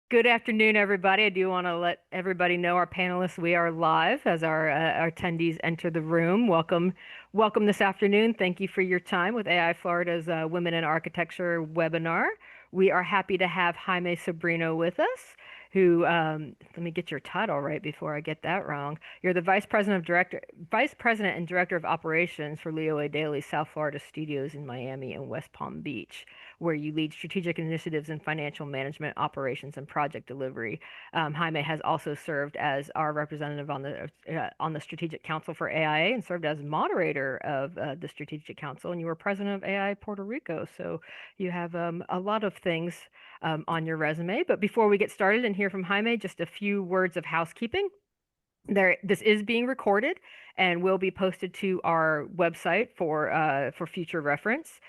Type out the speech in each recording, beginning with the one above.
Good afternoon, everybody. I do want to let everybody know, our panelists, we are live as our attendees enter the room. Welcome this afternoon. Thank you for your time with AI Florida's Women in Architecture webinar. We are happy to have Jaime Sobrino with us, who, let me get your title right before I get that wrong. You're the Vice President and Director of Operations for Leo A. Daily South Florida Studios in Miami and West Palm Beach, where you lead strategic initiatives in financial management, operations, and project delivery. Jaime has also served as our representative on the Strategic Council for AIA and served as moderator of the Strategic Council. And you were president of AI Puerto Rico, so you have a lot of things on your resume. But before we get started and hear from Jaime, just a few words of housekeeping. This is being recorded and will be posted to our website for future reference.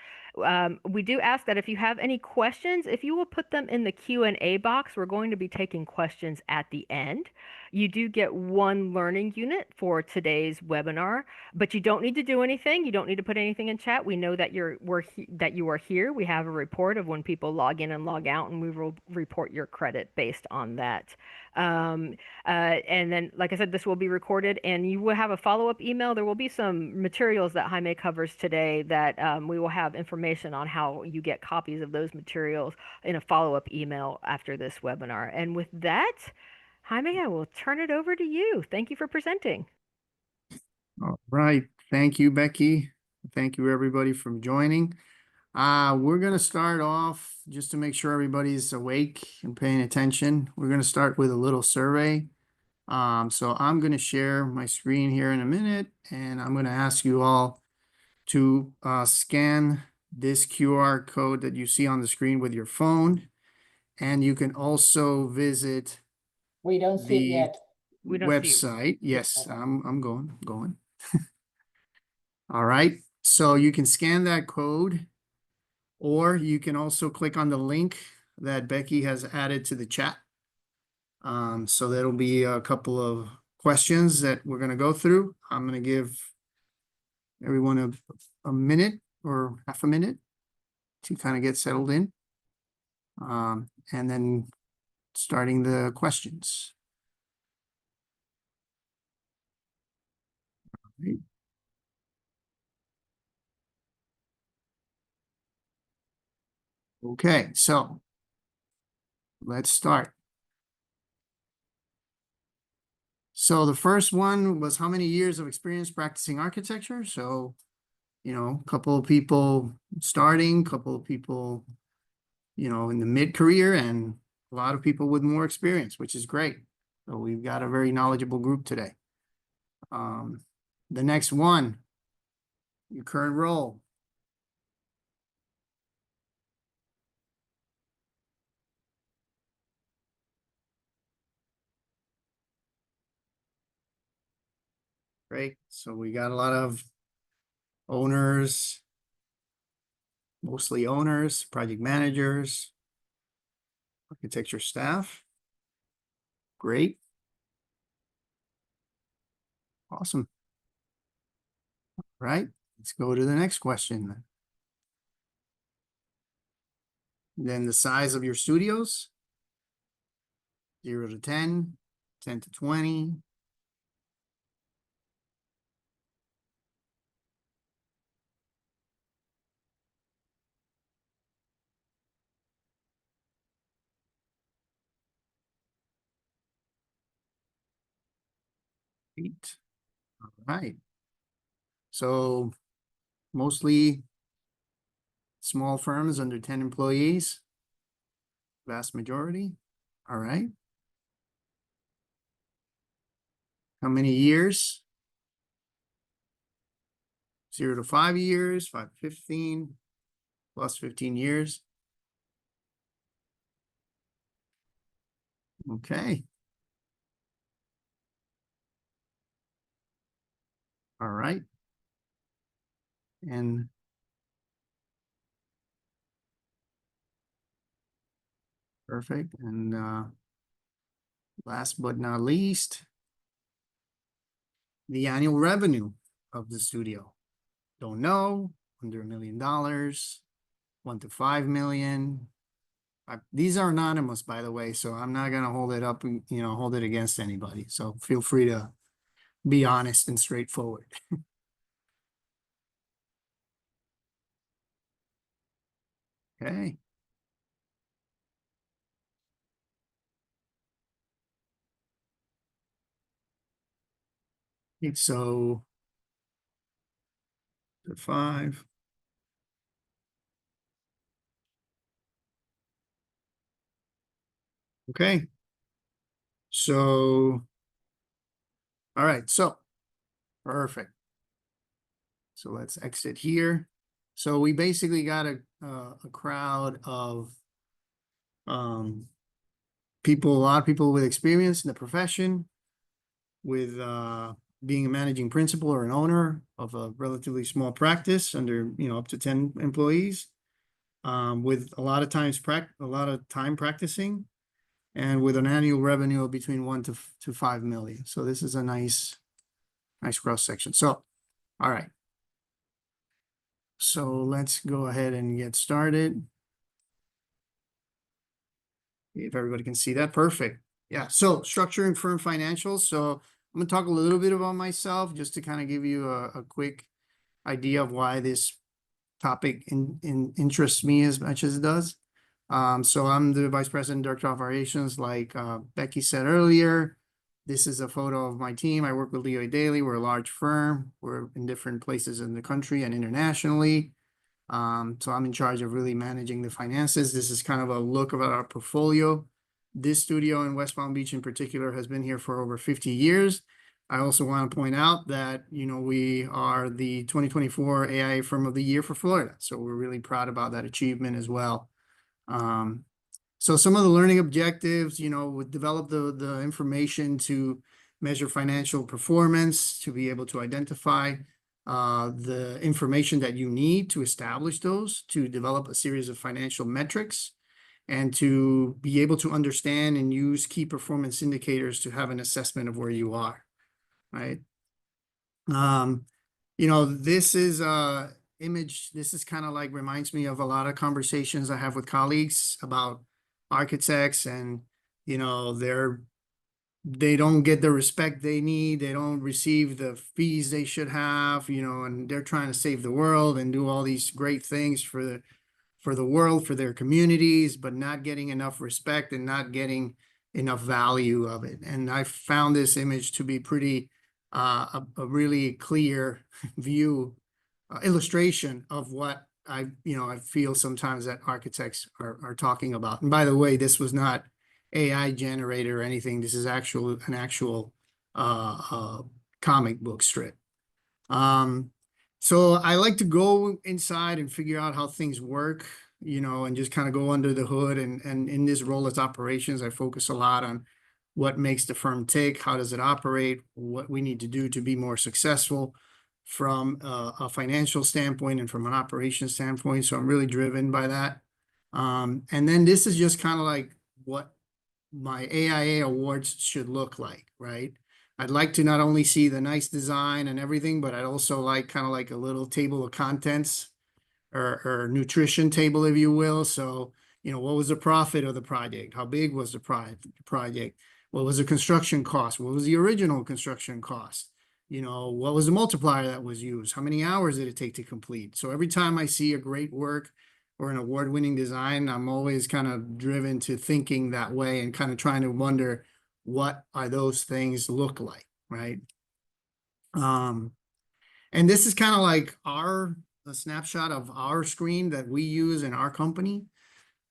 We do ask that if you have any questions, if you will put them in the Q&A box, we're going to be taking questions at the end. You do get one learning unit for today's webinar, but you don't need to do anything. You don't need to put anything in chat. We know that that you are here. We have a report of when people log in and log out, and we will report your credit based on that. And then, like I said, this will be recorded and you will have a follow-up email. There will be some materials that Jaime covers today that we will have information on how you get copies of those materials in a follow-up email after this webinar. And with that, Jaime, I will turn it over to you. Thank you for presenting. All right. Thank you, Becky. Thank you, everybody, for joining. We're going to start off just to make sure everybody's awake and paying attention. We're going to start with a little survey. So I'm going to share my screen here in a minute, and I'm going to ask you all to scan this QR code that you see on the screen with your phone. And you can also visit We don't see it yet. We don't see it. website. Yes, I'm going. All right. So you can scan that code, or you can also click on the link that Becky has added to the chat. So there'll be a couple of questions that we're going to go through. I'm going to give everyone a minute or half a minute to kind of get settled in. And then starting the questions. All right. Okay, so let's start. So the first one was how many years of experience practicing architecture? So, a couple of people starting, couple of people, in the mid-career, and a lot of people with more experience, which is great. So we've got a very knowledgeable group today. The next one, your current role. Great. So we got a lot of owners, mostly owners, project managers, architecture staff. Great. Awesome. All right. Let's go to the next question. Then the size of your studios. 0 to 10, 10 to 20. Eight. All right. So mostly small firms under 10 employees. Vast majority. All right. How many years? 0 to 5 years, 5 to 15, plus 15 years. Okay. All right. And perfect. And last but not least, the annual revenue of the studio. Don't know, under $1 million, 1 to 5 million, These are anonymous, by the way, so I'm not gonna hold it up and, hold it against anybody. So feel free to be honest and straightforward. Okay. So the 5. Okay. So, all right, so perfect. So let's exit here. So we basically got a crowd of people, a lot of people with experience in the profession, with being a managing principal or an owner of a relatively small practice under, up to 10 employees, with a lot of time practicing, and with an annual revenue of between 1 to 5 million. So this is a nice cross section. So, all right. So let's go ahead and get started. If everybody can see that, perfect. Yeah, so structuring firm financials. So I'm gonna talk a little bit about myself just to kind of give you a quick idea of why this topic interests me as much as it does. So I'm the Vice President, Director of Operations, like Becky said earlier. This is a photo of my team. I work with Leo Daily. We're a large firm. We're in different places in the country and internationally. So I'm in charge of really managing the finances. This is kind of a look about our portfolio. This studio in West Palm Beach in particular has been here for over 50 years. I also want to point out that, we are the 2024 AI Firm of the Year for Florida. So we're really proud about that achievement as well. So some of the learning objectives, we develop the information to measure financial performance, to be able to identify the information that you need to establish those, to develop a series of financial metrics, and to be able to understand and use key performance indicators to have an assessment of where you are, right? This is image, this is kind of like reminds me of a lot of conversations I have with colleagues about architects, and they don't get the respect they need, they don't receive the fees they should have, and they're trying to save the world and do all these great things for the world, for their communities, but not getting enough respect and not getting enough value of it. And I found this image to be pretty a really clear view, illustration of what I feel sometimes that architects are talking about. And by the way, this was not AI generated or anything. This is an actual comic book strip. So I like to go inside and figure out how things work, and just kind of go under the hood. And in this role as operations, I focus a lot on what makes the firm tick, how does it operate, what we need to do to be more successful from a financial standpoint and from an operations standpoint. So I'm really driven by that. And then this is just kind of like what my AIA awards should look like, right? I'd like to not only see the nice design and everything, but I'd also like kind of like a little table of contents or nutrition table, if you will. So, what was the profit of the project? How big was the project? What was the construction cost? What was the original construction cost? What was the multiplier that was used? How many hours did it take to complete? So every time I see a great work or an award-winning design, I'm always kind of driven to thinking that way and kind of trying to wonder, what are those things look like, right? And this is kind of like a snapshot of our screen that we use in our company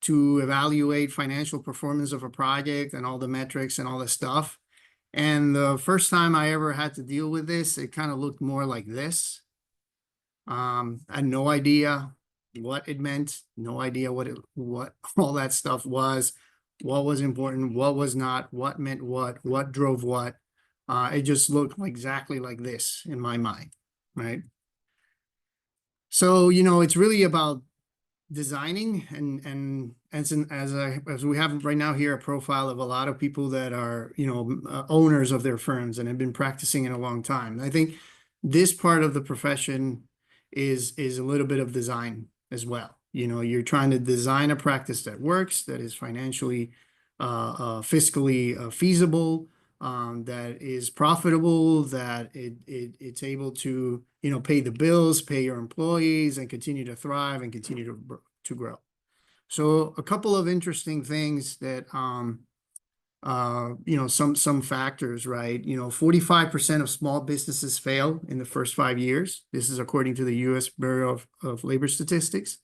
to evaluate financial performance of a project and all the metrics and all the stuff. And the first time I ever had to deal with this, it kind of looked more like this. I had no idea what it meant, no idea what all that stuff was, what was important, what was not, what meant what drove what. It just looked exactly like this in my mind, right? So, it's really about designing and as we have right now here, a profile of a lot of people that are, owners of their firms and have been practicing in a long time. I think this part of the profession is a little bit of design as well, You know, you're trying to design a practice that works, that is financially, fiscally feasible, that is profitable, that it's able to, you know, pay the bills, pay your employees, and continue to thrive and continue to grow. So a couple of interesting things that, you know, some factors, right? You know, 45% of small businesses fail in the first 5 years. This is according to the U.S. Bureau of Labor Statistics.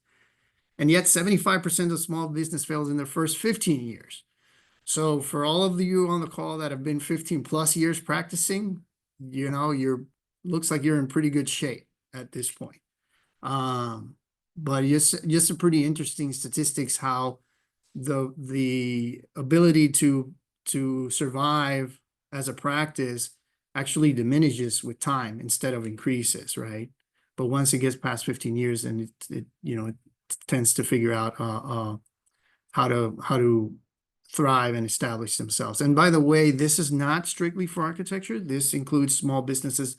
And yet 75% of small business fails in their first 15 years. So for all of you on the call that have been 15 plus years practicing, you know, looks like you're in pretty good shape at this point. But just a pretty interesting statistics how the ability to survive as a practice actually diminishes with time instead of increases, right? But once it gets past 15 years, then it you know, it tends to figure out how to thrive and establish themselves. And by the way, this is not strictly for architecture. This includes small businesses,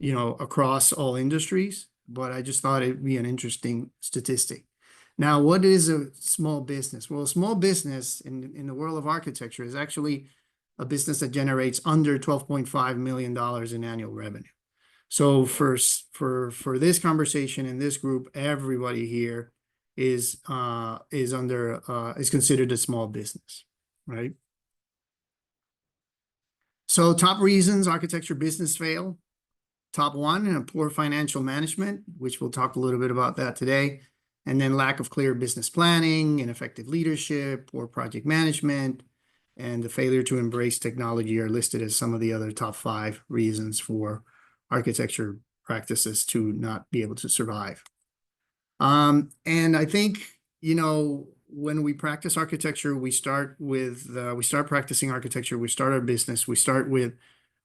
you know, across all industries, but I just thought it'd be an interesting statistic. Now, what is a small business? Well, a small business in the world of architecture is actually a business that generates under $12.5 million in annual revenue. So for this conversation in this group, everybody here is considered a small business, right? So top reasons architecture business fail. Top one, poor financial management, which we'll talk a little bit about that today. And then lack of clear business planning, ineffective leadership, poor project management, and the failure to embrace technology are listed as some of the other top 5 reasons for architecture practices to not be able to survive. And I think, you know, when we practice architecture, we start practicing architecture, we start our business, we start with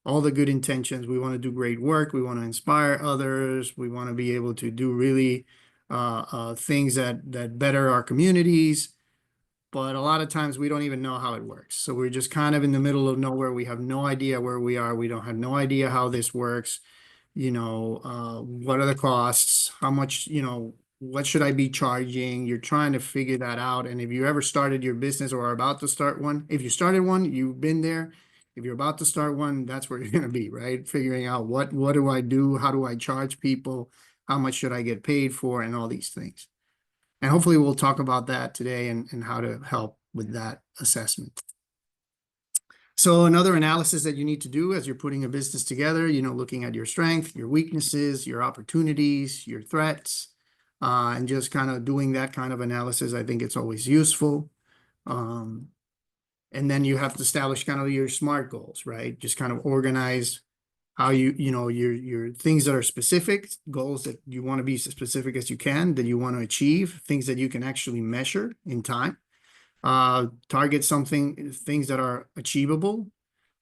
all the good intentions. We want to do great work. We want to inspire others. We want to be able to do really things that better our communities. But a lot of times we don't even know how it works. So we're just kind of in the middle of nowhere. We have no idea where we are. We don't have no idea how this works. You know, what are the costs? How much, you know, what should I be charging? You're trying to figure that out. And if you ever started your business or are about to start one, if you started one, you've been there. If you're about to start one, that's where you're going to be, right? Figuring out what do I do? How do I charge people? How much should I get paid for? And all these things. And hopefully we'll talk about that today and how to help with that assessment. So another analysis that you need to do as you're putting a business together, you know, looking at your strength, your weaknesses, your opportunities, your threats, and just kind of doing that kind of analysis. I think it's always useful. And then you have to establish kind of your SMART goals, right? Just kind of organize how you know, your things that are specific, goals that you want to be as specific as you can, that you want to achieve, things that you can actually measure in time. Target things that are achievable,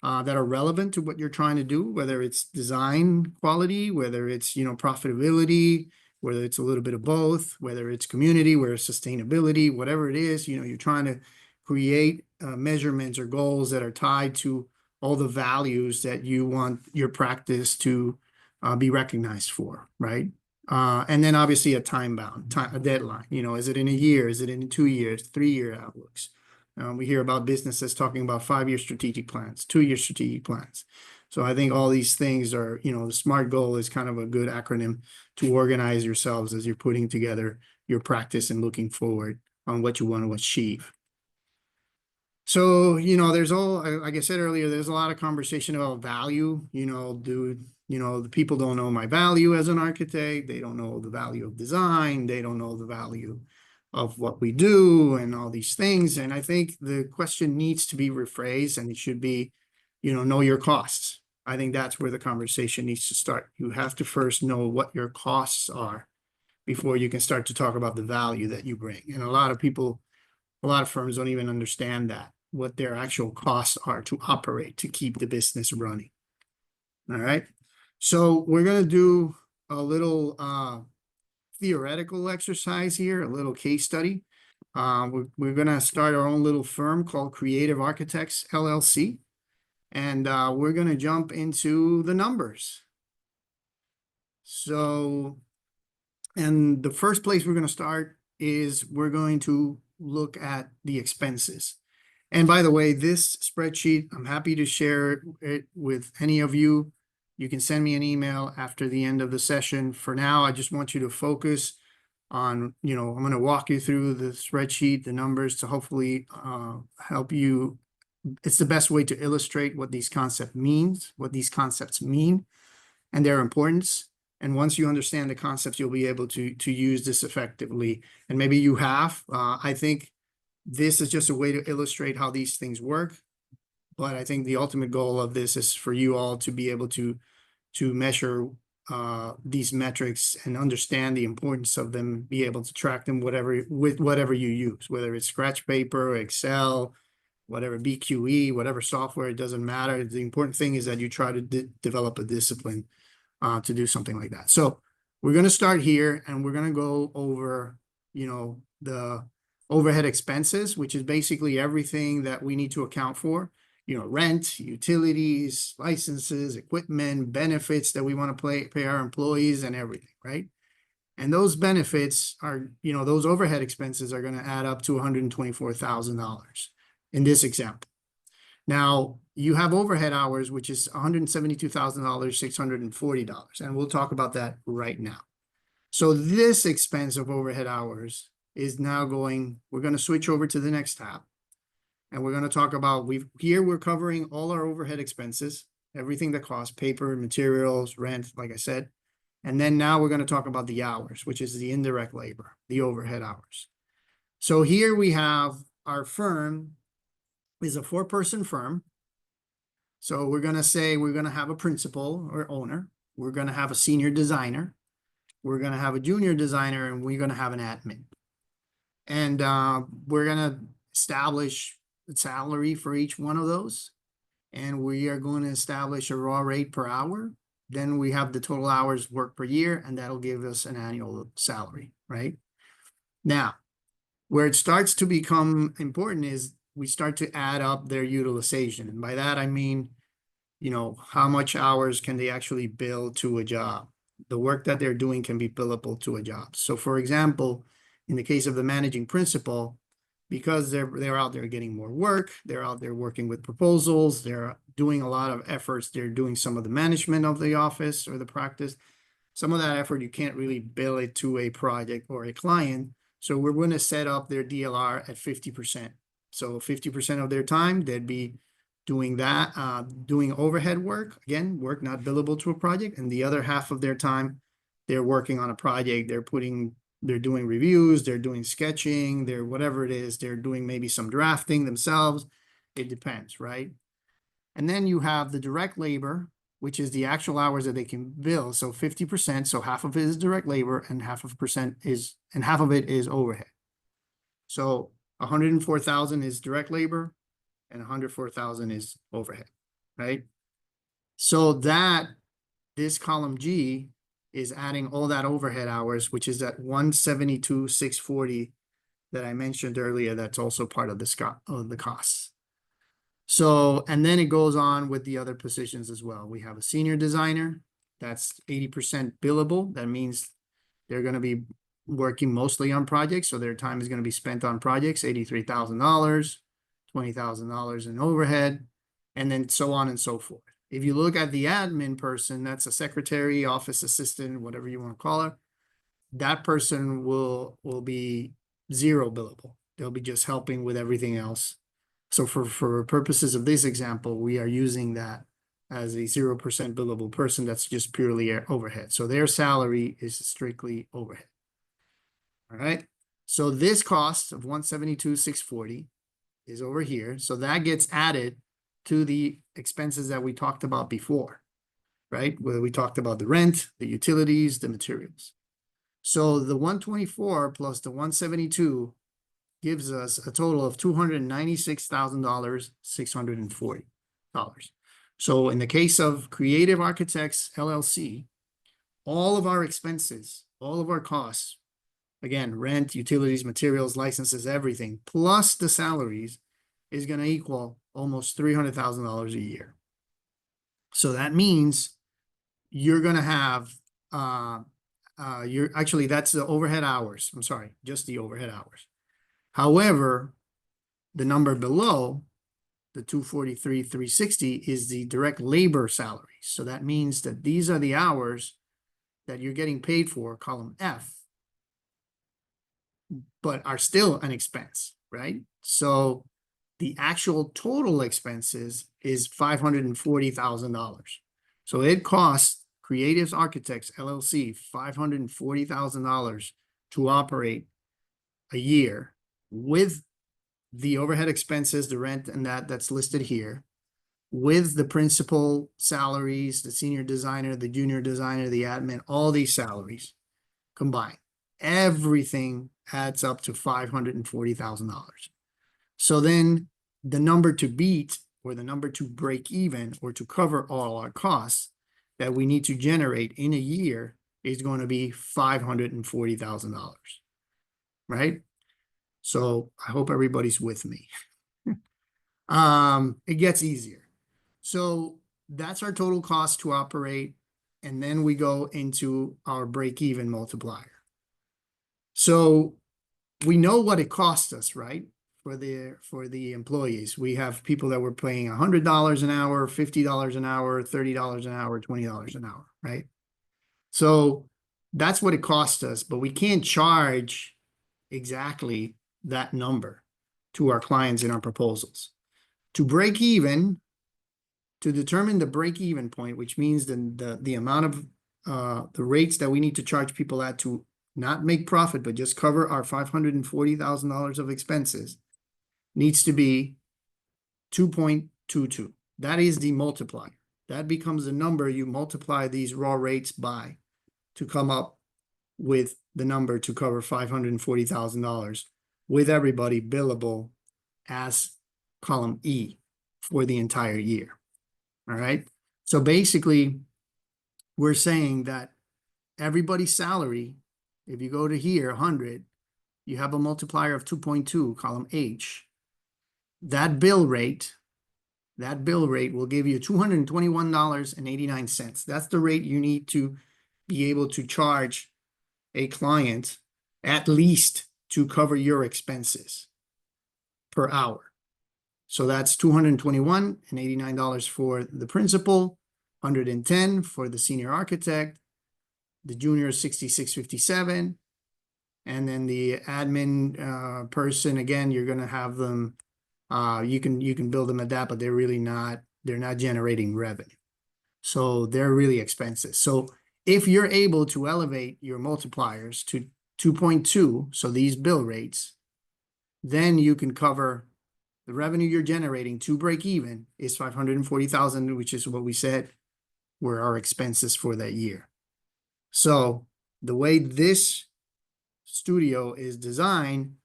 that are relevant to what you're trying to do, whether it's design quality, whether it's, you know, profitability, whether it's a little bit of both, whether it's community, whether it's sustainability, whatever it is, you know, you're trying to create measurements or goals that are tied to all the values that you want your practice to be recognized for, right? And then obviously a a deadline. You know, is it in a year? Is it in 2 years, 3-year outlooks? We hear about businesses talking about 5-year strategic plans, 2-year strategic plans. So I think all these things are, you know, the SMART goal is kind of a good acronym to organize yourselves as you're putting together your practice and looking forward on what you want to achieve. So, you know, like I said earlier, there's a lot of conversation about value. You know, the people don't know my value as an architect. They don't know the value of design. They don't know the value of what we do and all these things. And I think the question needs to be rephrased, and it should be, you know your costs. I think that's where the conversation needs to start. You have to first know what your costs are before you can start to talk about the value that you bring. And a lot of firms don't even understand that, what their actual costs are to operate, to keep the business running. All right. So we're going to do a little theoretical exercise here, a little case study. We're going to start our own little firm called Creative Architects, LLC. And we're going to jump into the numbers. So, and the first place we're going to start is we're going to look at the expenses. And by the way, this spreadsheet, I'm happy to share it with any of you. You can send me an email after the end of the session. For now, I just want you to focus on, I'm going to walk you through the spreadsheet, the numbers to hopefully help you. It's the best way to illustrate what these concepts mean and their importance. And once you understand the concepts, you'll be able to use this effectively. And maybe you have. I think this is just a way to illustrate how these things work. But I think the ultimate goal of this is for you all to be able to measure these metrics and understand the importance of them, be able to track them with whatever you use, whether it's scratch paper, Excel, whatever BQE, whatever software, it doesn't matter. The important thing is that you try to develop a discipline to do something like that. So we're going to start here and we're going to go over, the overhead expenses, which is basically everything that we need to account for, rent, utilities, licenses, equipment, benefits that we want to pay our employees and everything, right? And those benefits are, those overhead expenses are going to add up to $124,000 in this example. Now, you have overhead hours, which is $172,000, $640, and we'll talk about that right now. So this expense of overhead hours is now we're going to switch over to the next tab. And we're going to talk about, we're covering all our overhead expenses, everything that costs, paper, materials, rent, like I said. And then now we're going to talk about the hours, which is the indirect labor, the overhead hours. So here we have our firm is a 4-person firm. So we're going to say we're going to have a principal or owner. We're going to have a senior designer. We're going to have a junior designer, and we're going to have an admin. And we're going to establish the salary for each one of those. And we are going to establish a raw rate per hour. Then we have the total hours worked per year, and that'll give us an annual salary, right? Now, where it starts to become important is we start to add up their utilization. And by that, I mean, how much hours can they actually bill to a job? The work that they're doing can be billable to a job. So for example, in the case of the managing principal, because they're out there getting more work, they're out there working with proposals, they're doing a lot of efforts, they're doing some of the management of the office or the practice. Some of that effort, you can't really bill it to a project or a client. So we're going to set up their DLR at 50%. So 50% of their time, they'd be doing that, doing overhead work, again, work not billable to a project. And the other half of their time, they're working on a project, they're doing reviews, they're doing sketching, they're whatever it is, they're doing maybe some drafting themselves. It depends, right? And then you have the direct labor, which is the actual hours that they can bill. So 50%, so half of it is direct labor and half of it is overhead. So 104,000 is direct labor and 104,000 is overhead, right? So this column G is adding all that overhead hours, which is that 172,640 that I mentioned earlier. That's also part of the costs. So, and then it goes on with the other positions as well. We have a senior designer, that's 80% billable. That means they're going to be working mostly on projects. So their time is going to be spent on projects, $83,000, $20,000 in overhead, and then so on and so forth. If you look at the admin person, that's a secretary, office assistant, whatever you want to call her, that person will be zero billable. They'll be just helping with everything else. So for purposes of this example, we are using that as a 0% billable person that's just purely overhead. So their salary is strictly overhead. All right. So this cost of 172,640 is over here. So that gets added to the expenses that we talked about before, right? Where we talked about the rent, the utilities, the materials. So the 124 plus the 172 gives us a total of $296,000, $640. So in the case of Creative Architects LLC, all of our expenses, all of our costs, again, rent, utilities, materials, licenses, everything, plus the salaries is going to equal almost $300,000 a year. So that means you're going to have you're actually, that's the overhead hours. I'm sorry, just the overhead hours. However, the number below, the 243,360 is the direct labor salary. So that means that these are the hours that you're getting paid for, column F, but are still an expense, right? So the actual total expenses is $540,000. So it costs Creatives Architects LLC $540,000 to operate a year with the overhead expenses, the rent and that's listed here, with the principal salaries, the senior designer, the junior designer, the admin, all these salaries combined. Everything adds up to $540,000. So then the number to beat, or the number to break even, or to cover all our costs that we need to generate in a year is going to be $540,000, right? So I hope everybody's with me. It gets easier. So that's our total cost to operate. And then we go into our break-even multiplier. So we know what it costs us, right? For the employees. We have people that were paying $100 an hour, $50 an hour, $30 an hour, $20 an hour, right? So that's what it costs us, but we can't charge exactly that number to our clients in our proposals. To break even, to determine the break-even point, which means the amount of the rates that we need to charge people at to not make profit, but just cover our $540,000 of expenses, needs to be 2.22. That is the multiplier. That becomes the number you multiply these raw rates by to come up with the number to cover $540,000 with everybody billable as column E for the entire year. All right. So basically, we're saying that everybody's salary, if you go to here, 100, you have a multiplier of 2.2, column H. That bill rate will give you $221.89. That's the rate you need to be able to charge a client at least to cover your expenses per hour. So that's $221.89 for the principal, $110 for the senior architect, the junior is $66.57, and then the admin person, again, you're going to have them. You can build them at that, but they're not generating revenue, so they're really expensive. So if you're able to elevate your multipliers to 2.2, so these bill rates, then you can cover the revenue you're generating to break even is $540,000, which is what we said were our expenses for that year. So the way this studio is designed,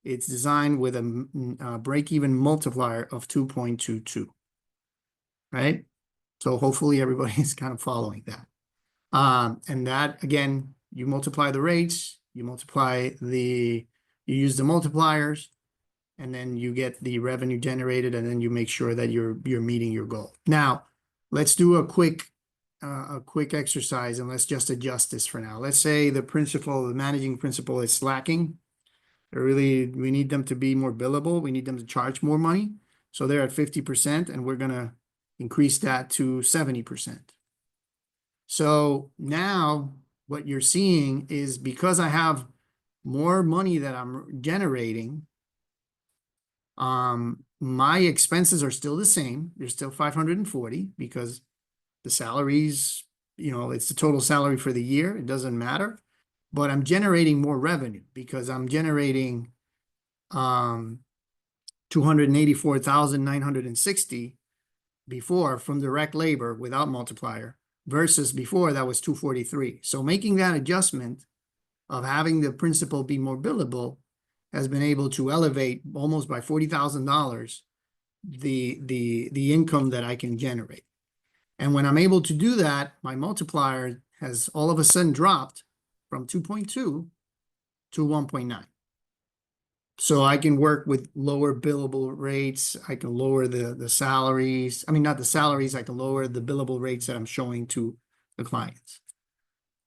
it's designed with a break-even multiplier of 2.22, right? So hopefully everybody is kind of following that. And that, again, you multiply the rates, you use the multipliers, and then you get the revenue generated, and then you make sure that you're meeting your goal. Now, let's do a quick exercise, and let's just adjust this for now. Let's say the managing principal is slacking. We need them to be more billable. We need them to charge more money. So they're at 50%, and we're gonna increase that to 70%. So now what you're seeing is, because I have more money that I'm generating, my expenses are still the same. They're still 540 because the salaries, it's the total salary for the year. It doesn't matter, but I'm generating more revenue because I'm generating 284,960 before from direct labor without multiplier, versus before that was 243. So making that adjustment of having the principal be more billable has been able to elevate almost by $40,000 the income that I can generate. And when I'm able to do that, my multiplier has all of a sudden dropped from 2.2 to 1.9. So I can work with lower billable rates. I can lower the salaries. I mean, not the salaries. I can lower the billable rates that I'm showing to the clients.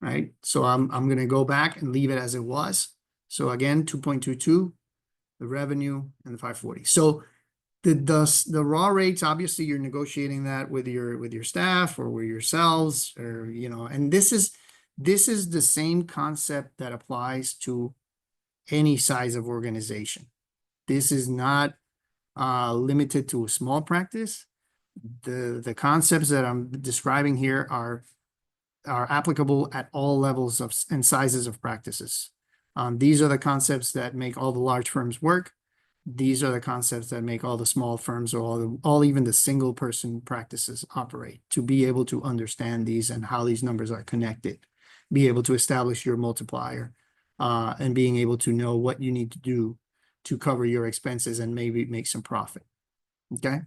right? So I'm gonna go back and leave it as it was. So again, 2.22, the revenue and the 540. So the raw rates, obviously you're negotiating that with your staff or with yourselves, or and this is the same concept that applies to any size of organization. This is not limited to a small practice. The concepts that I'm describing here are applicable at all levels of and sizes of practices. These are the concepts that make all the large firms work. These are the concepts that make all the small firms or all even the single person practices operate, to be able to understand these and how these numbers are connected, be able to establish your multiplier, and being able to know what you need to do to cover your expenses and maybe make some profit. Okay.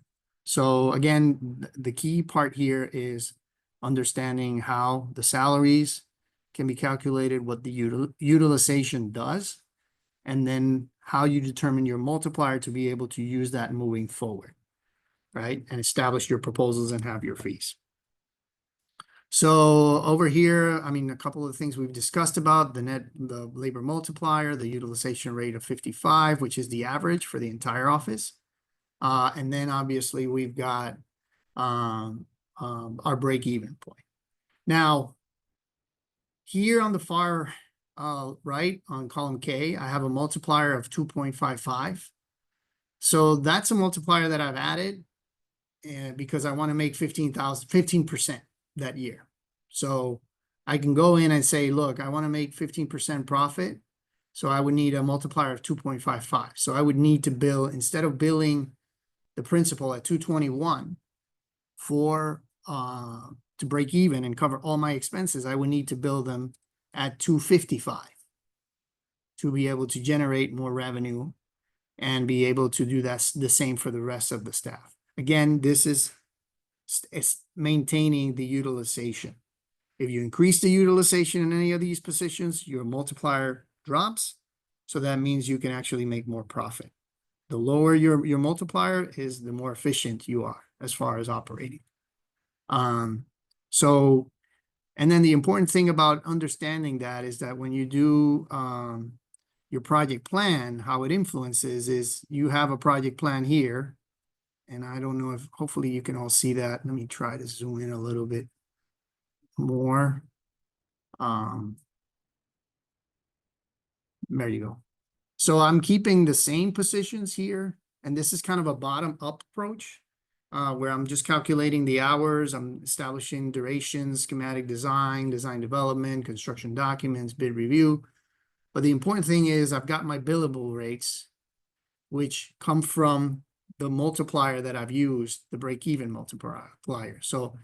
So again, the key part here is understanding how the salaries can be calculated, what the utilization does, and then how you determine your multiplier to be able to use that moving forward, right? And establish your proposals and have your fees. So over here, I mean, a couple of things we've discussed about the labor multiplier, the utilization rate of 55, which is the average for the entire office. And then obviously we've got our break-even point. Now, here on the far right on column K, I have a multiplier of 2.55. So that's a multiplier that I've added because I want to make 15% that year. So I can go in and say, look, I want to make 15% profit. So I would need a multiplier of 2.55. So I would need to bill, instead of billing the principal at 221 to break even and cover all my expenses, I would need to bill them at 255 to be able to generate more revenue and be able to do that the same for the rest of the staff. Again, this is maintaining the utilization. If you increase the utilization in any of these positions, your multiplier drops. So that means you can actually make more profit. The lower your multiplier is, the more efficient you are as far as operating. And then the important thing about understanding that is that when you do your project plan, how it influences is you have a project plan here. And I don't know if, hopefully you can all see that. Let me try to zoom in a little bit more. There you go. So I'm keeping the same positions here. And this is kind of a bottom-up approach where I'm just calculating the hours. I'm establishing duration, schematic design, design development, construction documents, bid review. But the important thing is I've got my billable rates, which come from the multiplier that I've used, the break-even multiplier. So,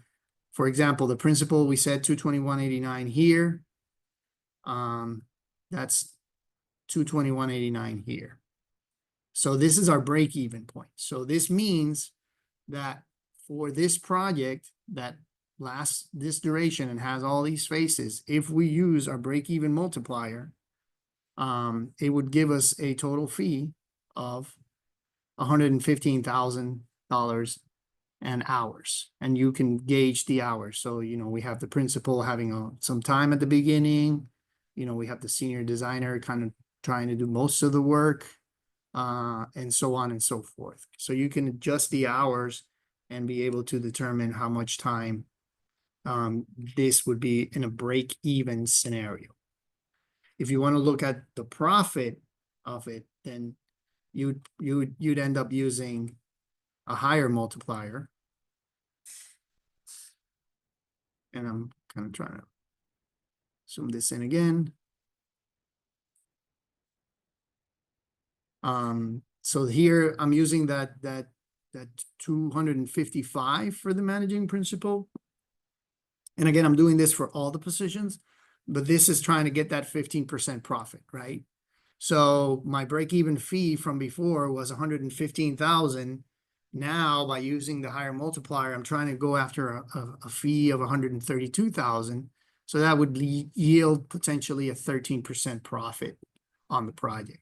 for example, the principal, we said 221.89 here. That's 221.89 here. So this is our break-even point. So this means that for this project that lasts this duration and has all these phases, if we use our break-even multiplier, it would give us a total fee of $115,000 and hours, and you can gauge the hours. So, we have the principal having some time at the beginning, we have the senior designer kind of trying to do most of the work, and so on and so forth. So you can adjust the hours and be able to determine how much time this would be in a break-even scenario. If you want to look at the profit of it, then you'd end up using a higher multiplier. And I'm kind of trying to zoom this in again. So here I'm using that 255 for the managing principal. And again, I'm doing this for all the positions, but this is trying to get that 15% profit, right? So my break-even fee from before was 115,000. Now, by using the higher multiplier, I'm trying to go after a fee of 132,000. So that would yield potentially a 13% profit on the project,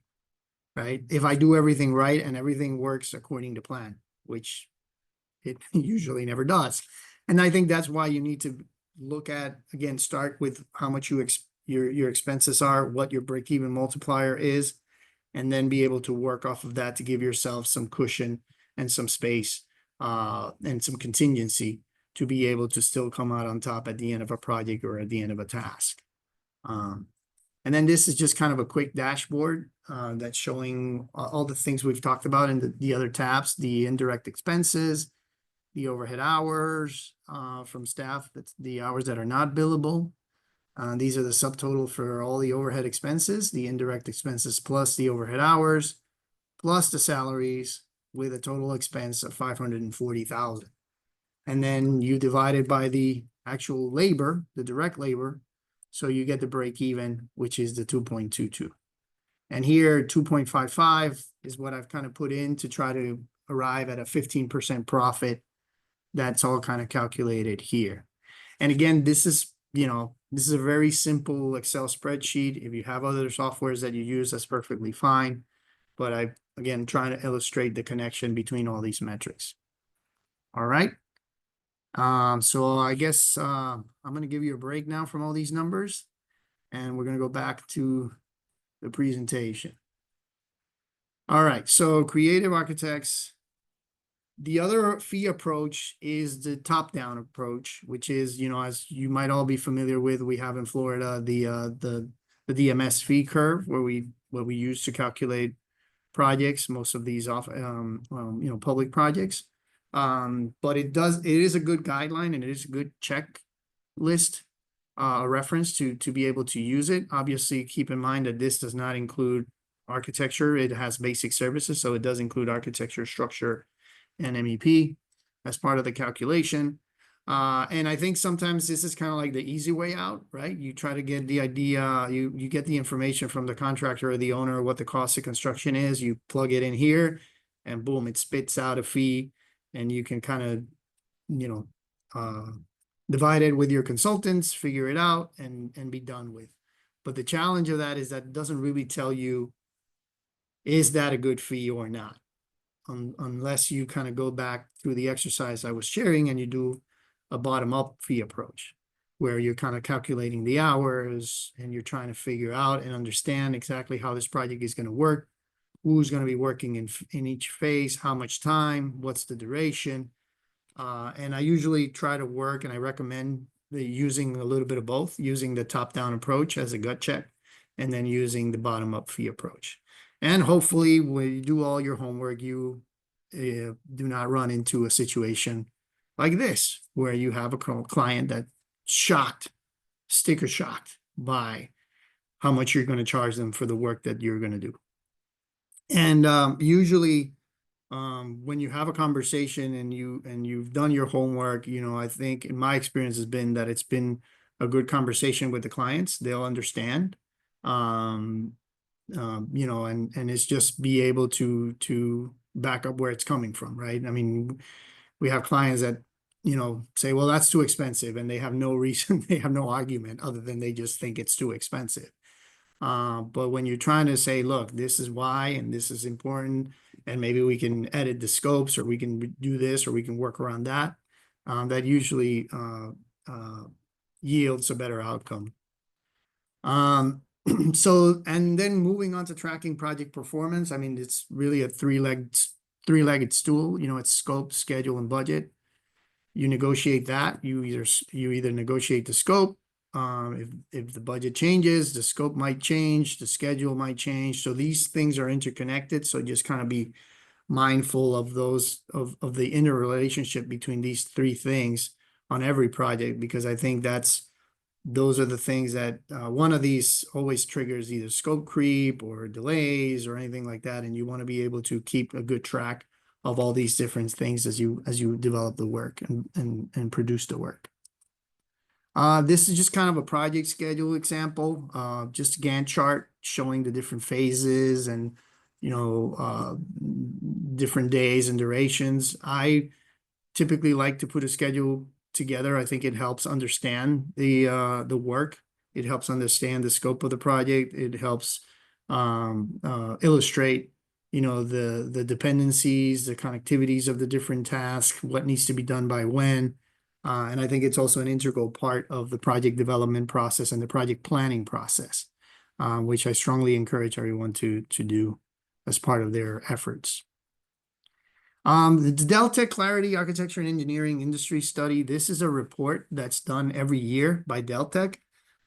right? If I do everything right and everything works according to plan, which it usually never does. And I think that's why you need to look at, again, start with how much your expenses are, what your break-even multiplier is, and then be able to work off of that to give yourself some cushion and some space and some contingency to be able to still come out on top at the end of a project or at the end of a task. And then this is just kind of a quick dashboard that's showing all the things we've talked about in the other tabs, the indirect expenses, the overhead hours from staff, that's the hours that are not billable. These are the subtotal for all the overhead expenses, the indirect expenses plus the overhead hours, plus the salaries, with a total expense of 540,000. And then you divide it by the actual labor, the direct labor, so you get the break even, which is the 2.22. And here 2.55 is what I've kind of put in to try to arrive at a 15% profit. That's all kind of calculated here. And again, this is, this is a very simple Excel spreadsheet. If you have other softwares that you use, that's perfectly fine. But I, again, trying to illustrate the connection between all these metrics. All right. So I guess I'm going to give you a break now from all these numbers, and we're going to go back to the presentation. All right. So Creative Architects. The other fee approach is the top-down approach, which is, as you might all be familiar with, we have in Florida the DMS fee curve, where we use to calculate projects, most of these public projects. But it is a good guideline, and it is a good checklist, a reference to be able to use it. Obviously, keep in mind that this does not include architecture. It has basic services, so it does include architecture, structure, and MEP as part of the calculation. And I think sometimes this is kind of like the easy way out, right? You try to get the idea, you get the information from the contractor or the owner, what the cost of construction is, you plug it in here, and boom, it spits out a fee, and you can kind of, divide it with your consultants, figure it out, and be done with. But the challenge of that is that it doesn't really tell you, is that a good fee or not? Unless you kind of go back through the exercise I was sharing and you do a bottom-up fee approach, where you're kind of calculating the hours and you're trying to figure out and understand exactly how this project is going to work, who's going to be working in each phase, how much time, what's the duration. And I usually try to work, and I recommend using a little bit of both, using the top-down approach as a gut check, and then using the bottom-up fee approach. And hopefully when you do all your homework, you do not run into a situation like this, where you have a client that sticker shocked by how much you're going to charge them for the work that you're going to do. And usually when you have a conversation and you've done your homework, I think in my experience has been that it's been a good conversation with the clients. They'll understand. And it's just be able to back up where it's coming from, right? I mean, we have clients that, say, well, that's too expensive, and they have no reason, they have no argument other than they just think it's too expensive. But when you're trying to say, look, this is why, and this is important, and maybe we can edit the scopes, or we can do this, or we can work around that, that usually yields a better outcome. So, and then moving on to tracking project performance. I mean, it's really a three-legged stool. It's scope, schedule, and budget. You negotiate that. You either negotiate the scope. If the budget changes, the scope might change, the schedule might change. So these things are interconnected. So just kind of be mindful of those, of the interrelationship between these three things on every project, because I think those are the things that one of these always triggers either scope creep or delays or anything like that. And you want to be able to keep a good track of all these different things as you develop the work and produce the work. This is just kind of a project schedule example, just a Gantt chart showing the different phases and, different days and durations. I typically like to put a schedule together. I think it helps understand the work. It helps understand the scope of the project. It helps illustrate, the dependencies, the connectivities of the different tasks, what needs to be done by when. And I think it's also an integral part of the project development process and the project planning process, which I strongly encourage everyone to do as part of their efforts. The Deltek Clarity Architecture and Engineering Industry Study. This is a report that's done every year by Deltek.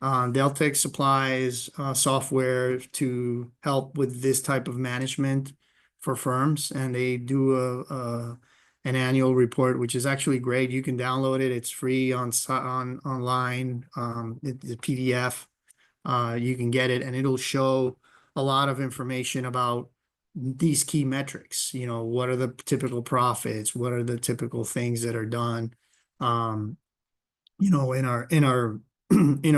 Deltek supplies software to help with this type of management for firms, and they do an annual report, which is actually great. You can download it. It's free online. It's a PDF. You can get it, and it'll show a lot of information about these key metrics. You know, what are the typical profits? What are the typical things that are done? You know, in our in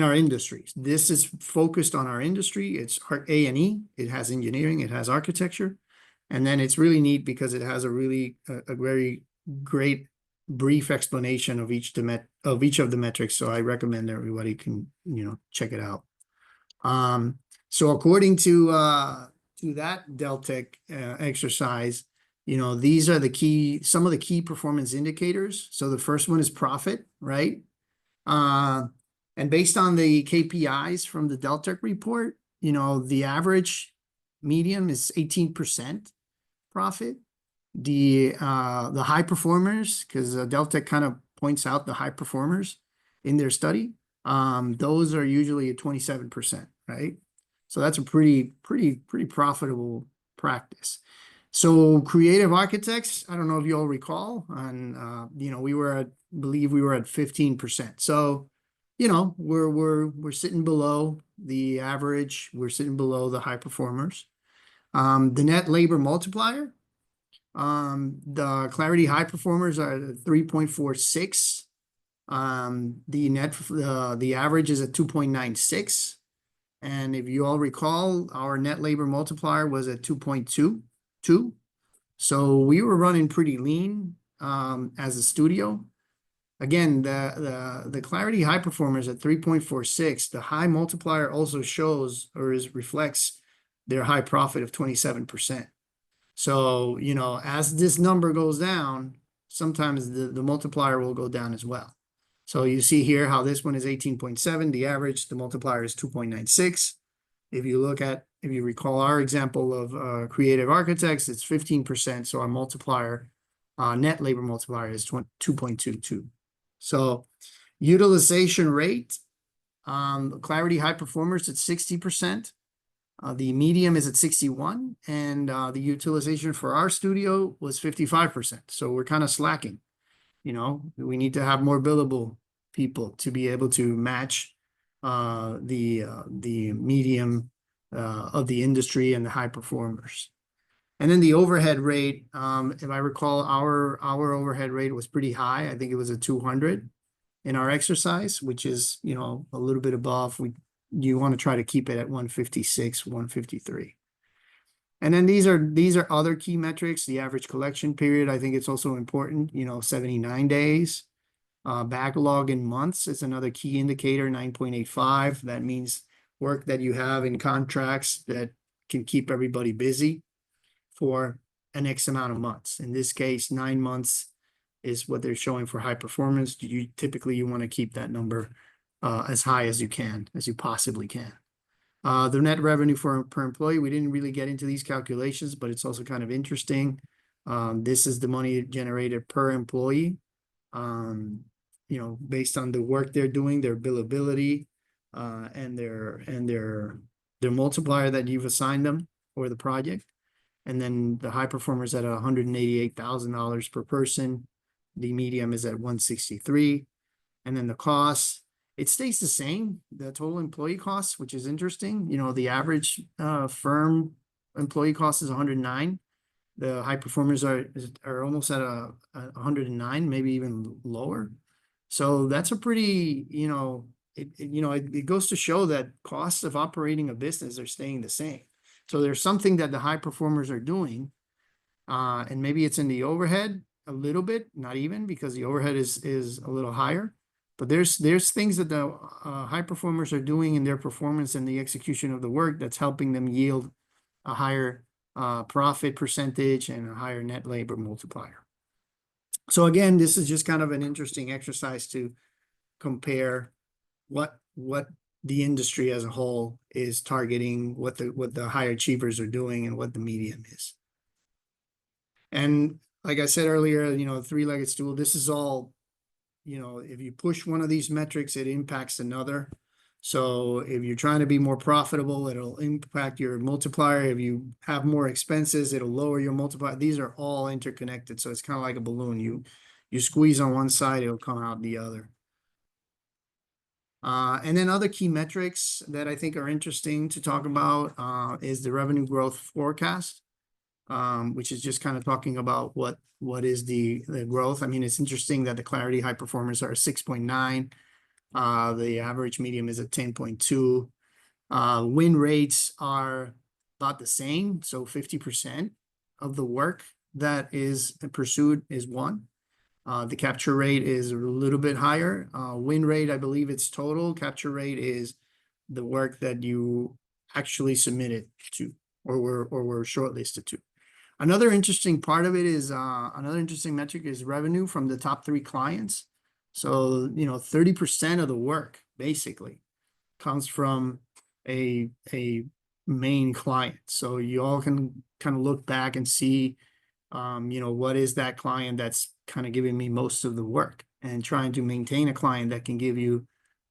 our industries. This is focused on our industry. It's A&E. It has engineering. It has architecture, and then it's really neat because it has a really a very great brief explanation of each of the metrics. So I recommend everybody can, you know, check it out. So according to that Deltek exercise, you know, these are some of the key performance indicators. So the first one is profit, right? And based on the KPIs from the Deltek report, you know, the average medium is 18% profit. The high performers, because Deltek kind of points out the high performers in their study, those are usually at 27%, right? So that's a pretty profitable practice. So creative architects, I don't know if you all recall, and you know, believe we were at 15%. So, you know, we're sitting below the average. We're sitting below the high performers. The net labor multiplier, the Clarity high performers are at 3.46. The average is at 2.96. And if you all recall, our net labor multiplier was at 2.22. So we were running pretty lean as a studio. Again, the Clarity high performers at 3.46, the high multiplier also shows or reflects their high profit of 27%. So, you know, as this number goes down, sometimes the multiplier will go down as well. So you see here how this one is 18.7, the average, the multiplier is 2.96. If you recall our example of creative architects, it's 15%. So our multiplier, net labor multiplier is 2.22. So utilization rate, Clarity high performers at 60%. The medium is at 61, and the utilization for our studio was 55%. So we're kind of slacking. You know, we need to have more billable people to be able to match the medium of the industry and the high performers. And then the overhead rate, if I recall, our overhead rate was pretty high. I think it was a 200 in our exercise, which is, you know, a little bit above. You want to try to keep it at 156, 153. And then these are other key metrics. The average collection period, I think it's also important, you know, 79 days. Backlog in months is another key indicator, 9.85. That means work that you have in contracts that can keep everybody busy for an X amount of months. In this case, 9 months is what they're showing for high performance. Typically you want to keep that number as high as you can, as you possibly can. The net revenue per employee, we didn't really get into these calculations, but it's also kind of interesting. This is the money generated per employee, you know, based on the work they're doing, their billability, and their multiplier that you've assigned them for the project. And then the high performers at $188,000 per person. The medium is at 163. And then the costs, it stays the same, the total employee costs, which is interesting. You know, the average firm employee cost is 109. The high performers are almost at 109, maybe even lower. So that's a pretty, you know, it goes to show that costs of operating a business are staying the same. So there's something that the high performers are doing, and maybe it's in the overhead a little bit, not even, because the overhead is a little higher. But there's things that the high performers are doing in their performance and the execution of the work that's helping them yield a higher profit percentage and a higher net labor multiplier. So again, this is just kind of an interesting exercise to compare what the industry as a whole is targeting, what the high achievers are doing, and what the medium is. And like I said earlier, you know, three-legged stool, this is all, you know, if you push one of these metrics, it impacts another. So if you're trying to be more profitable, it'll impact your multiplier. If you have more expenses, it'll lower your multiplier. These are all interconnected. So it's kind of like a balloon. You squeeze on one side, it'll come out the other. And then other key metrics that I think are interesting to talk about is the revenue growth forecast, which is just kind of talking about what is the growth. I mean, it's interesting that the Clarity high performers are 6.9. The average medium is at 10.2. Win rates are about the same. So 50% of the work that is pursued is won. The capture rate is a little bit higher. Win rate, I believe it's total. Capture rate is the work that you actually submitted to or were shortlisted to. Another interesting part of it is another interesting metric is revenue from the top 3 clients. So, you know, 30% of the work basically comes from a main client. So you all can kind of look back and see, you know, what is that client that's kind of giving me most of the work, and trying to maintain a client that can give you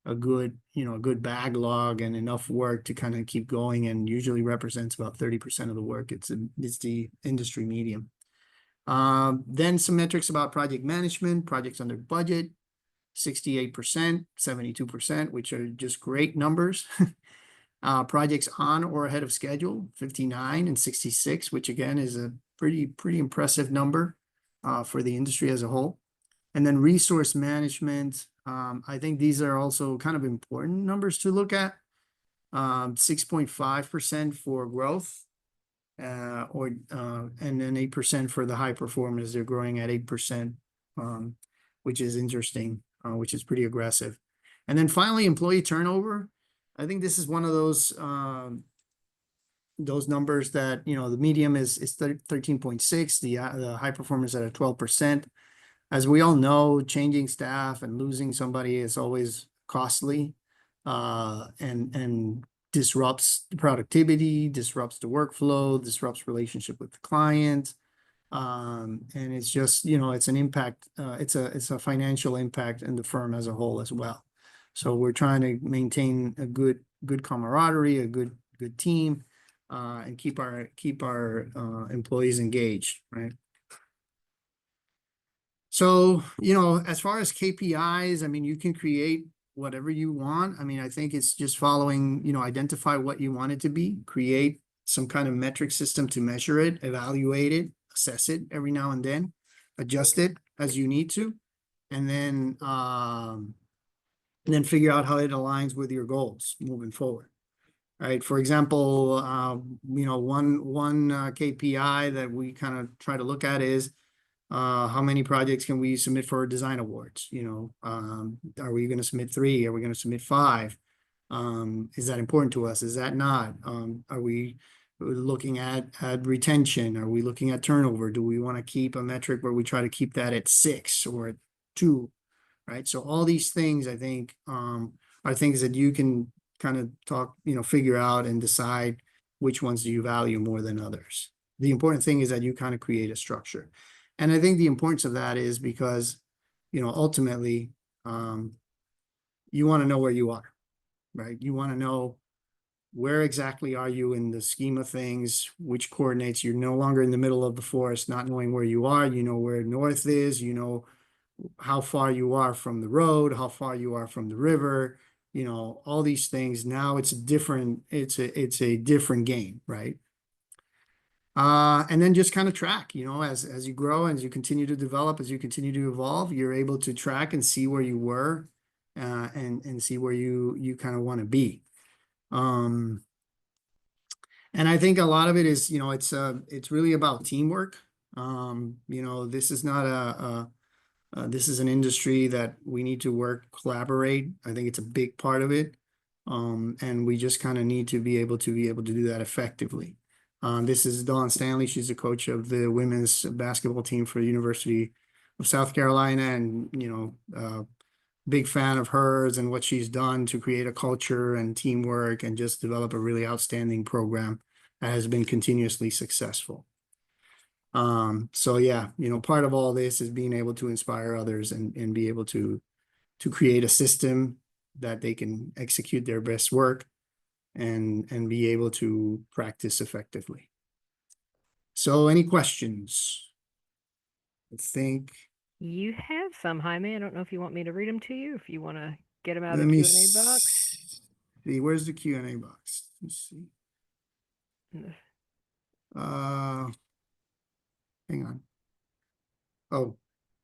a good, you know, a good backlog and enough work to kind of keep going, and usually represents about 30% of the work. It's the industry medium. Then some metrics about project management, projects under budget, 68%, 72%, which are just great numbers. Projects on or ahead of schedule, 59 and 66, which again is a pretty impressive number for the industry as a whole. And then resource management, I think these are also kind of important numbers to look at. 6.5% for growth, and then 8% for the high performers. They're growing at 8%, which is interesting, which is pretty aggressive. And then finally, employee turnover. I think this is one of those numbers that, you know, the medium is 13.6, the high performers at a 12%. As we all know, changing staff and losing somebody is always costly, and disrupts the productivity, disrupts the workflow, disrupts relationship with the client. And it's just, you know, it's an impact, it's a financial impact in the firm as a whole as well. So we're trying to maintain a good camaraderie, a good team, and keep our employees engaged, right? So, you know, as far as KPIs, I mean, you can create whatever you want. I mean, I think it's just following, you know, identify what you want it to be, create some kind of metric system to measure it, evaluate it, assess it every now and then, adjust it as you need to, and then figure out how it aligns with your goals moving forward. Right. For example, you know, one KPI that we kind of try to look at is how many projects can we submit for design awards? You know, are we going to submit 3? Are we going to submit 5? Is that important to us? Is that not? Are we looking at retention? Are we looking at turnover? Do we want to keep a metric where we try to keep that at 6 or at 2? Right. So all these things, I think, are things that you can kind of figure out and decide which ones do you value more than others. The important thing is that you kind of create a structure. And I think the importance of that is because, you know, ultimately, you want to know where you are, right? You want to know where exactly are you in the scheme of things, which coordinates. You're no longer in the middle of the forest, not knowing where you are. You know where north is, you know how far you are from the road, how far you are from the river, you know, all these things. Now it's a different game, right? And then just kind of track, you know, as you grow, as you continue to develop, as you continue to evolve, you're able to track and see where you were, and see where you kind of want to be. And I think a lot of it is, you know, it's really about teamwork. You know, this is not this is an industry that we need to collaborate. I think it's a big part of it. And we just kind of need to be able to do that effectively. This is Dawn Stanley. She's the coach of the women's basketball team for the University of South Carolina, and big fan of hers and what she's done to create a culture and teamwork and just develop a really outstanding program that has been continuously successful. So yeah, part of all this is being able to inspire others and be able to create a system that they can execute their best work and be able to practice effectively. So any questions? I think. You have some, Jaime. I don't know if you want me to read them to you, if you want to get them out of Let the me Q&A box. see, where's the Q&A box? Let's see. Hang on. Oh,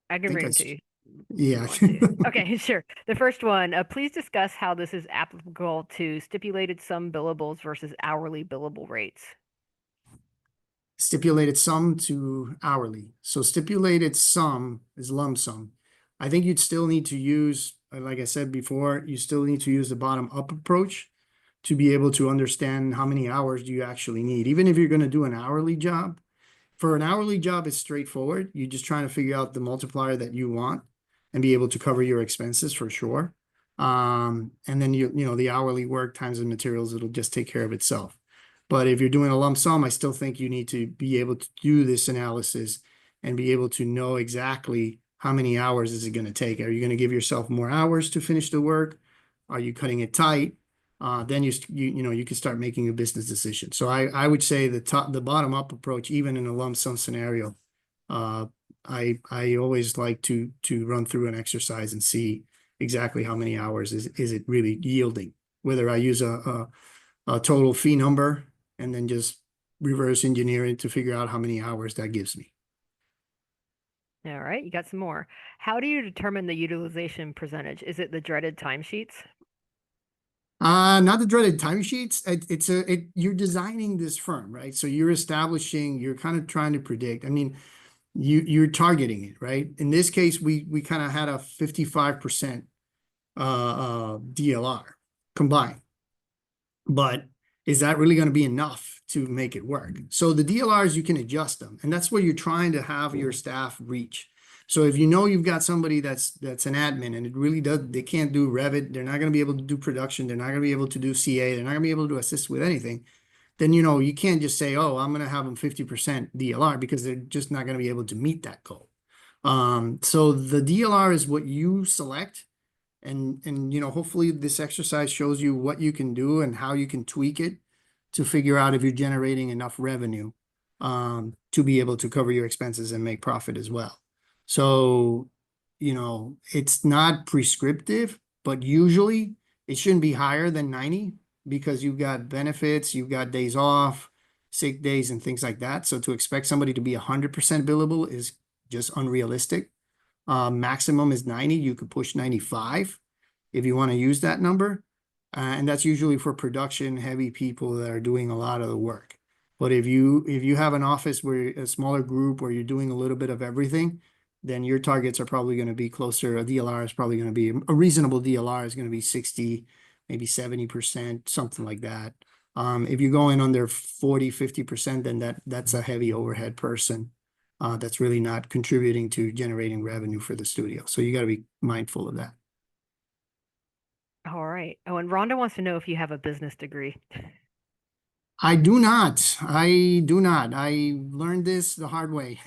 I can think read I them to s- you. yeah. Okay, sure. The first one, please discuss how this is applicable to stipulated sum billables versus hourly billable rates. Stipulated sum to hourly. So stipulated sum is lump sum. I think you'd still need to use, like I said before, you still need to use the bottom up approach to be able to understand how many hours do you actually need. Even if you're going to do an hourly job, for an hourly job, it's straightforward. You're just trying to figure out the multiplier that you want and be able to cover your expenses for sure. And then the hourly work times the materials, it'll just take care of itself. But if you're doing a lump sum, I still think you need to be able to do this analysis and be able to know exactly how many hours is it going to take. Are you going to give yourself more hours to finish the work? Are you cutting it tight? Then you can start making a business decision. So I would say the bottom up approach, even in a lump sum scenario, I always like to run through an exercise and see exactly how many hours is it really yielding. Whether I use a total fee number and then just reverse engineer it to figure out how many hours that gives me. All right, you got some more. How do you determine the utilization percentage? Is it the dreaded timesheets? Not the dreaded timesheets. You're designing this firm, right? So you're kind of trying to predict. I mean, you're targeting it, right? In this case, we kind of had a 55% DLR combined. But is that really going to be enough to make it work? So the DLRs, you can adjust them, and that's what you're trying to have your staff reach. So if you've got somebody that's an admin and they can't do Revit, they're not going to be able to do production, they're not going to be able to do CA, they're not going to be able to assist with anything, then you can't just say, oh, I'm going to have them 50% DLR, because they're just not going to be able to meet that goal. So the DLR is what you select. And hopefully this exercise shows you what you can do and how you can tweak it to figure out if you're generating enough revenue to be able to cover your expenses and make profit as well. So, it's not prescriptive, but usually it shouldn't be higher than 90, because you've got benefits, you've got days off, sick days, and things like that. So to expect somebody to be 100% billable is just unrealistic. Maximum is 90. You could push 95 if you want to use that number. And that's usually for production heavy people that are doing a lot of the work. But if you have an office where a smaller group where you're doing a little bit of everything, then your targets are probably going to be closer. A DLR is probably going to be a reasonable DLR is going to be 60, maybe 70%, something like that. If you go in under 40, 50%, then that's a heavy overhead person. That's really not contributing to generating revenue for the studio. So you got to be mindful of that. All right. Oh, and Rhonda wants to know if you have a business degree. I do not. I learned this the hard way.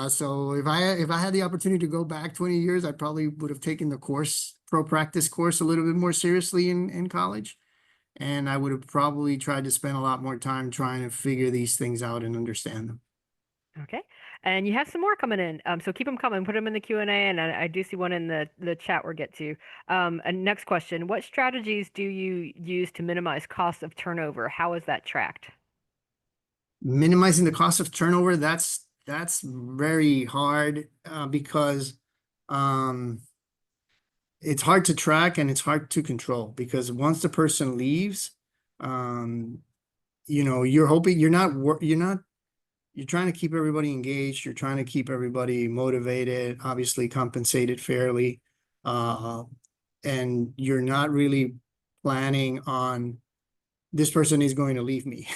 So if I had the opportunity to go back 20 years, I probably would have taken the pro practice course a little bit more seriously in college. And I would have probably tried to spend a lot more time trying to figure these things out and understand them. Okay. And you have some more coming in. So keep them coming. Put them in the Q&A, and I do see one in the chat we'll get to. And next question, what strategies do you use to minimize cost of turnover? How is that tracked? Minimizing the cost of turnover, that's very hard because it's hard to track and it's hard to control, because once the person leaves, you're hoping you're trying to keep everybody engaged. You're trying to keep everybody motivated, obviously compensated fairly. And you're not really planning on this person is going to leave me.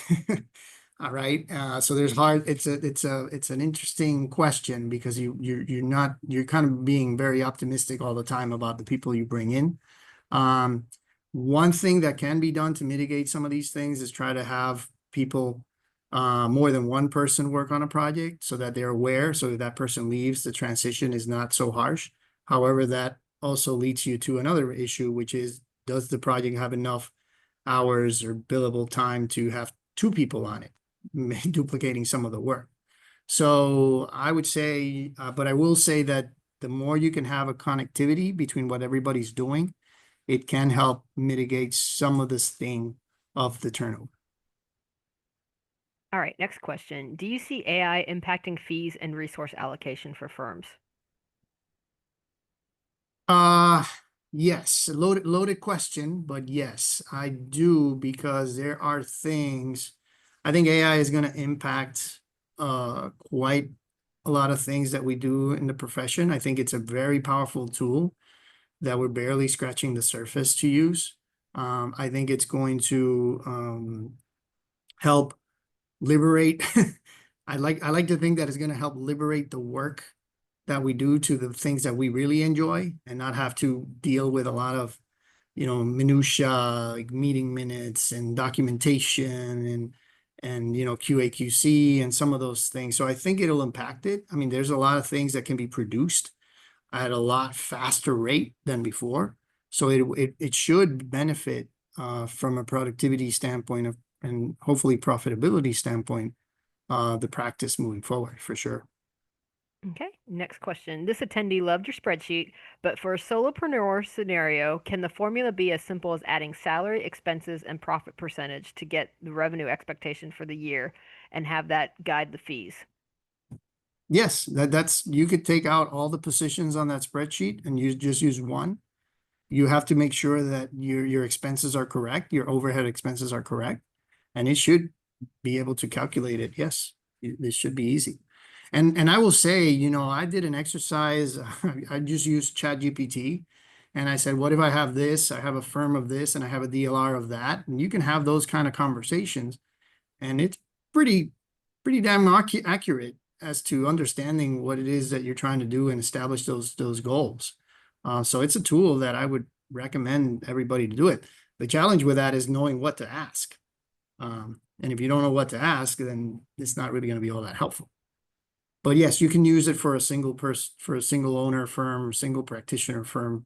All right. So there's hard. It's an interesting question because you're kind of being very optimistic all the time about the people you bring in. One thing that can be done to mitigate some of these things is try to have people, more than one person work on a project so that they're aware. So if that person leaves, the transition is not so harsh. However, that also leads you to another issue, which is, does the project have enough hours or billable time to have two people on it, duplicating some of the work? So I would say, but I will say that the more you can have a connectivity between what everybody's doing, it can help mitigate some of this thing of the turnover. All right, next question. Do you see AI impacting fees and resource allocation for firms? Yes, loaded question, but yes, I do, because there are things, I think AI is going to impact quite a lot of things that we do in the profession. I think it's a very powerful tool that we're barely scratching the surface to use. I think it's going to help liberate. I like to think that it's going to help liberate the work that we do to the things that we really enjoy and not have to deal with a lot of, minutia, like meeting minutes and documentation and QA QC and some of those things. So I think it'll impact it. I mean, there's a lot of things that can be produced at a lot faster rate than before. So it should benefit from a productivity standpoint and hopefully profitability standpoint, the practice moving forward for sure. Okay, next question. This attendee loved your spreadsheet, but for a solopreneur scenario, can the formula be as simple as adding salary, expenses, and profit percentage to get the revenue expectation for the year and have that guide the fees? Yes, that's you could take out all the positions on that spreadsheet and just use one. You have to make sure that your expenses are correct, your overhead expenses are correct, and it should be able to calculate it. Yes, this should be easy. And I will say, I did an exercise. I just used ChatGPT, and I said, what if I have this? I have a firm of this, and I have a DLR of that, and you can have those kind of conversations, and it's pretty damn accurate as to understanding what it is that you're trying to do and establish those goals. So it's a tool that I would recommend everybody to do it. The challenge with that is knowing what to ask. And if you don't know what to ask, then it's not really going to be all that helpful. But yes, you can use it for a single person, for a single owner firm, single practitioner firm,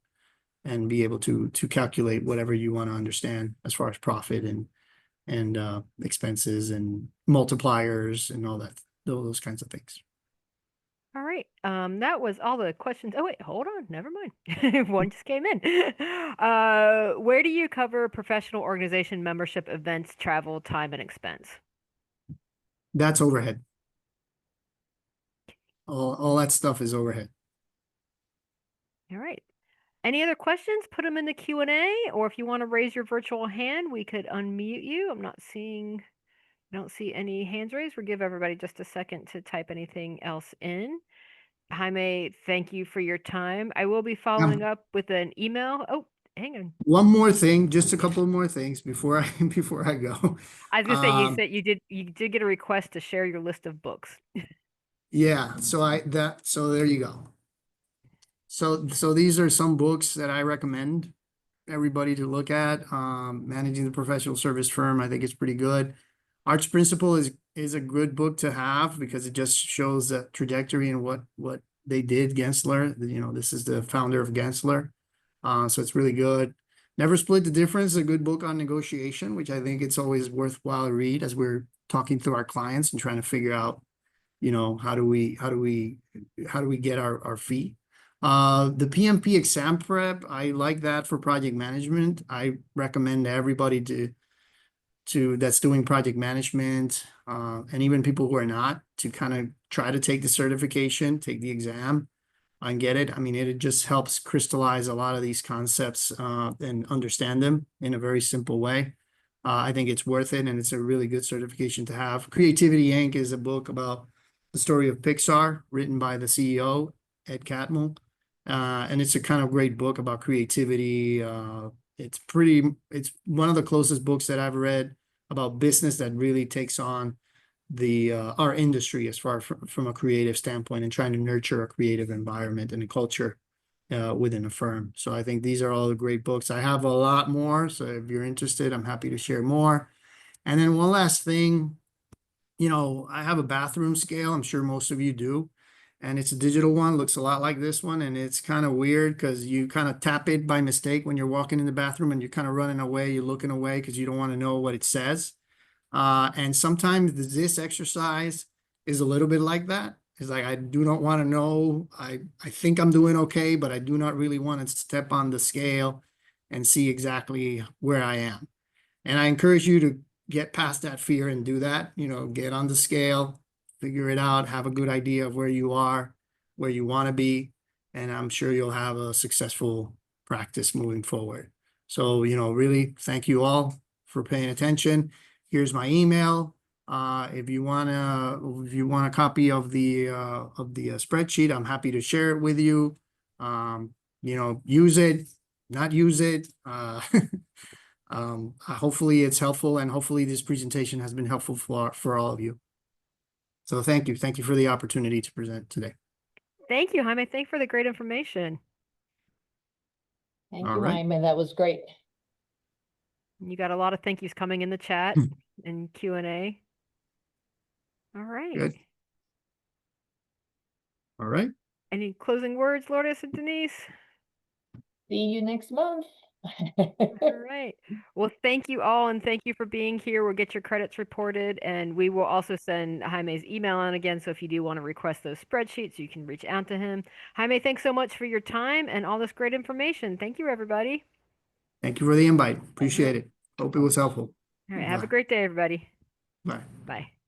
and be able to calculate whatever you want to understand as far as profit and expenses and multipliers and all that, those kinds of things. All right. That was all the questions. Oh wait, hold on. Never mind. One just came in. Where do you cover professional organization membership events, travel, time, and expense? That's overhead. All that stuff is overhead. All right. Any other questions? Put them in the Q&A, or if you want to raise your virtual hand, we could unmute you. I don't see any hands raised. We'll give everybody just a second to type anything else in. Jaime, thank you for your time. I will be following up with an email. Oh, hang on. One more thing, just a couple more things before I go. I was gonna say you said you did get a request to share your list of books. Yeah, so there you go. So these are some books that I recommend everybody to look at. Managing the Professional Service Firm, I think it's pretty good. Arch Principle is a good book to have because it just shows the trajectory and what they did. Gensler, this is the founder of Gensler. So it's really good. Never Split the Difference is a good book on negotiation, which I think it's always worthwhile to read as we're talking to our clients and trying to figure out, how do we get our fee. The PMP exam prep, I like that for project management. I recommend everybody to that's doing project management, and even people who are not, to kind of try to take the certification, take the exam and get it. I mean, it just helps crystallize a lot of these concepts and understand them in a very simple way. I think it's worth it, and it's a really good certification to have. Creativity Inc. is a book about the story of Pixar, written by the CEO, Ed Catmull. And it's a kind of great book about creativity. It's one of the closest books that I've read about business that really takes on our industry as far from a creative standpoint and trying to nurture a creative environment and a culture within a firm. So I think these are all great books. I have a lot more, so if you're interested, I'm happy to share more. And then one last thing, you know, I have a bathroom scale. I'm sure most of you do. And it's a digital one, looks a lot like this one. And it's kind of weird because you kind of tap it by mistake when you're walking in the bathroom and you're kind of running away, you're looking away because you don't want to know what it says. And sometimes this exercise is a little bit like that. It's like, I do not want to know. I think I'm doing okay, but I do not really want to step on the scale and see exactly where I am. And I encourage you to get past that fear and do that, you know, get on the scale, figure it out, have a good idea of where you are, where you want to be. And I'm sure you'll have a successful practice moving forward. So, you know, really thank you all for paying attention. Here's my email. If you want a copy of the spreadsheet, I'm happy to share it with you. You know, use it, not use it. Hopefully it's helpful, and hopefully this presentation has been helpful for all of you. So thank you. Thank you for the opportunity to present today. Thank you, Jaime. Thank you for the great information. Thank All you, right. Jaime. That was great. You got a lot of thank yous coming in the chat and Q&A. All right. Good. All right. Any closing words, Lourdes and Denise? See you next month. All right. Well, thank you all, and thank you for being here. We'll get your credits reported, and we will also send Jaime's email on again. So if you do want to request those spreadsheets, you can reach out to him. Jaime, thanks so much for your time and all this great information. Thank you, everybody. Thank you for the invite. Appreciate it. Hope it was helpful. All right. Have a Bye. great day, everybody. Bye. Bye.